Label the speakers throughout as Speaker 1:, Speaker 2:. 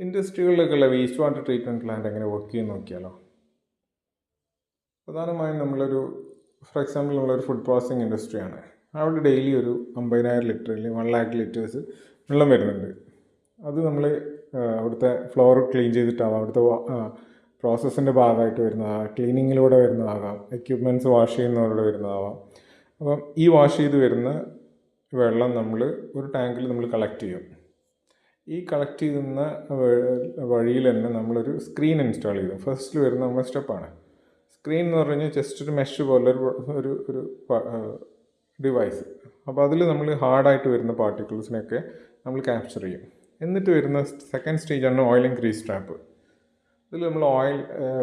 Speaker 1: ഇൻഡസ്ട്രികളിലൊക്കെയുള്ള waste water treatment plant എങ്ങനെ work ചെയ്യുമെന്ന് നോക്കിയാലോ. പ്രധാനമായും ഫോർ എക്സാമ്പിൾ നമ്മളൊരു ഫുഡ് പ്രോസസ്സിങ് ഇൻഡസ്ട്രിയാണ്. അവിടെ ഡെയിലി ഒരു 50,000 ലിറ്റർ അല്ലെങ്കിൽ 1,00,000 ലിറ്റേഴ്സ് വെള്ളം വരുന്നുണ്ട്. അത് നമ്മൾ അവിടുത്തെ ഫ്ലോർ ക്ലീൻ ചെയ്തിട്ടാവാം, അവിടുത്തെ പ്രോസസ്സിൻ്റെ ഭാഗമായിട്ട് വരുന്നതാകാം, ക്ലീനിങ്ങിലൂടെ വരുന്നതാകാം, എക്യുപ്മെൻറ്റ്സ് വാഷ് ചെയ്യുന്നതിലൂടെ വരുന്നതാവാം. അപ്പം ഈ വാഷ് ചെയ്ത് വരുന്ന വെള്ളം നമ്മൾ ഒരു ടാങ്കിൽ നമ്മൾ കളക്ട് ചെയ്യും. ഈ കളക്ട് ചെയ്യുന്ന വഴിയിൽ തന്നെ നമ്മളൊരു സ്ക്രീൻ ഇൻസ്റ്റാൾ ചെയ്തു. ഫസ്റ്റിൽ വരുന്ന നമ്മുടെ സ്റ്റെപ്പാണ് സ്ക്രീൻ എന്ന് പറഞ്ഞു കഴിഞ്ഞാൽ ജസ്റ്റ് ഒരു മെഷ് പോലെ ഒരു ഡിവൈസ്. അപ്പോൾ അതിൽ നമ്മൾ ഹാർഡായിട്ട് വരുന്ന പാർട്ടിക്കിൾസിനെയൊക്കെ നമ്മൾ ക്യാപ്ചർ ചെയ്യും. എന്നിട്ട് വരുന്ന സെക്കൻഡ് സ്റ്റേജാണ് ഓയിൽ ആൻഡ് ഗ്രീസ് ട്രാപ്പ്. ഇതിൽ നമ്മൾ ഓയിൽ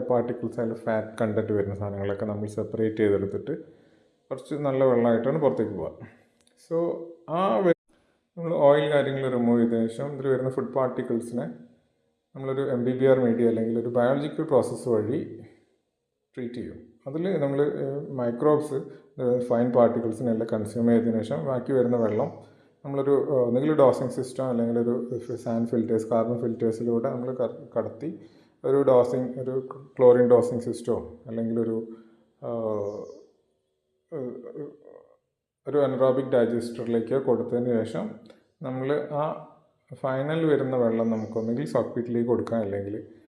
Speaker 1: പാർട്ടിക്കിൾസ് അതിൽ ഫാറ്റ് കണ്ടൻറ്റ് വരുന്ന സാധനങ്ങളൊക്കെ നമ്മൾ സെപ്പറേറ്റ് ചെയ്തെടുത്തിട്ട് കുറച്ച് നല്ല വെള്ളമായിട്ടാണ് പുറത്തേക്ക് പോവുക. സോ നമ്മൾ ഓയിൽ കാര്യങ്ങൾ റിമൂവ് ചെയ്തതിനു ശേഷം ഇതിൽ വരുന്ന ഫുഡ് പാർട്ടിക്കിൾസിനെ നമ്മളൊരു MBBR മീഡിയ അല്ലെങ്കിൽ ഒരു ബയോളജിക്കൽ പ്രോസസ്സ് വഴി ട്രീറ്റ് ചെയ്യും. അതിൽ നമ്മൾ മൈക്രോബ്സ്, ഫൈൻ പാർട്ടിക്കിൾസിനെല്ലാം കൺസ്യൂം ചെയ്തതിനു ശേഷം ബാക്കി വരുന്ന വെള്ളം നമ്മളൊരു ഒന്നുകിൽ ഡോസിങ് സിസ്റ്റം അല്ലെങ്കിൽ ഒരു സാൻഡ് ഫിൽറ്റേഴ്സ്, കാർബൺ ഫിൽറ്റേഴ്സിലൂടെ നമ്മൾ കടത്തി ഒരു ക്ലോറിൻ ഡോസിങ് സിസ്റ്റമോ അല്ലെങ്കിൽ ഒരു അനറോബിക് ഡൈജസ്റ്ററിലേക്ക് കൊടുത്തതിന് ശേഷം നമ്മൾ ആ ഫൈനൽ വരുന്ന വെള്ളം നമുക്കൊന്നെങ്കിൽ സോക്ക് പിറ്റിലേക്ക് കൊടുക്കാം, അല്ലെങ്കിൽ